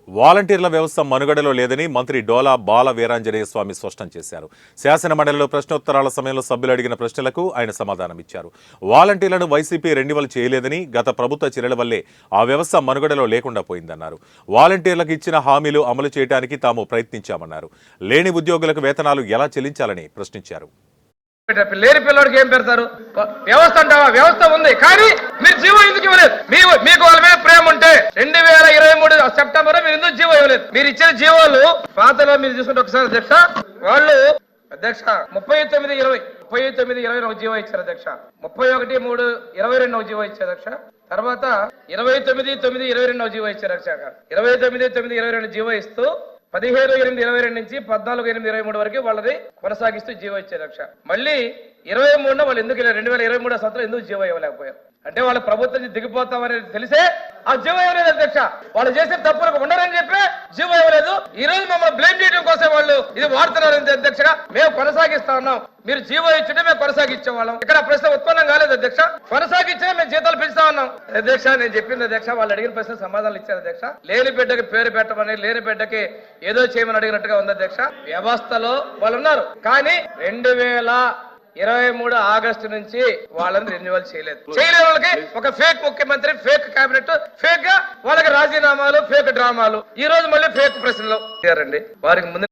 వాలంటీర్ల వ్యవస్థ మనుగడలో లేదని మంత్రి డోలా బాల వీరాంజనేయ స్వామి స్పష్టం చేశారు. శాసన మండలిలో ప్రశ్నోత్తరాల సమయంలో సభ్యులు అడిగిన ప్రశ్నలకు ఆయన సమాధానమిచ్చారు. వాలంటీర్లను వైసీపీ రెన్యువల్ చేయలేదని, గత ప్రభుత్వ చర్యల వల్లే ఆ వ్యవస్థ మనుగడలో లేకుండా పోయిందన్నారు. వాలంటీర్లకు ఇచ్చిన హామీలు అమలు చేయడానికి తాము ప్రయత్నించామన్నారు. లేని ఉద్యోగులకు వేతనాలు ఎలా చెల్లించాలని ప్రశ్నించారు. లేని పిల్లడికి ఏం పెడతారు? వ్యవస్థ అంటావా? వ్యవస్థ ఉంది, కానీ మీరు జీవో ఎందుకు ఇవ్వలేదు? మీకు వాళ్ళ మీద ప్రేమ ఉంటే 2023 సెప్టెంబర్ మీరు ఎందుకు జీవో ఇవ్వలేదు? మీరు ఇచ్చిన జీవోలు పాతలో మీరు చూసుకుంటే ఒకసారి అధ్యక్ష, వాళ్ళు అధ్యక్ష 39/20 ఒక జీవో ఇచ్చారు అధ్యక్ష, 31/3/22 ఒక జీవో ఇచ్చారు అధ్యక్ష, తర్వాత 29/9/22 ఒక జీవో ఇచ్చారు అధ్యక్ష. 29/9/22 జీవో ఇస్తూ 17/8/22 నుంచి 14/8/23 వరకు వాళ్ళది కొనసాగిస్తూ జీవో ఇచ్చారు లక్ష. మళ్ళీ 23 వాళ్ళు ఎందుకు 2023 సంవత్సరం ఎందుకు జీవో ఇవ్వలేకపోయారు అంటే వాళ్ళ ప్రభుత్వం దిగిపోతామని తెలిసే ఆ జీవో ఇవ్వలేదు అధ్యక్ష. వాళ్ళు చేసే తప్పులకు ఉండరని చెప్పి జీవో ఇవ్వలేదు. ఈ రోజు మమ్మల్ని బ్లేమ్ చేయడం కోసం వాళ్ళు ఇది వాడుతున్నారు అధ్యక్షగా. మేము కొనసాగిస్తా ఉన్నాం, మీరు జీవో ఇచ్చుంటే మేము కొనసాగించే వాళ్ళం. ఇక్కడ ప్రశ్న ఉత్పన్నం కాలేదు అధ్యక్ష, కొనసాగించే మేము జీతాలు పెంచుతా ఉన్నాం అధ్యక్ష. నేను చెప్పింది అధ్యక్ష, వాళ్ళు అడిగిన ప్రశ్న సమాధానాలు ఇచ్చారు అధ్యక్ష. లేని బిడ్డకి పేరు పెట్టమని, లేని బిడ్డకి ఏదో చేయమని అడిగినట్టుగా ఉంది అధ్యక్ష. వ్యవస్థలో వాళ్ళు ఉన్నారు, కానీ 2023 ఆగస్టు నుంచి వాళ్ళని రెన్యువల్ చేయలేదు. చేయలేని వాళ్ళకి ఒక ఫేక్ ముఖ్యమంత్రి, ఫేక్ కేబినెట్, ఫేక్ గా వాళ్ళకి రాజీనామాలు, ఫేక్ డ్రామాలు, ఈ రోజు మళ్ళీ ఫేక్ ప్రశ్నలు వారికి ముందు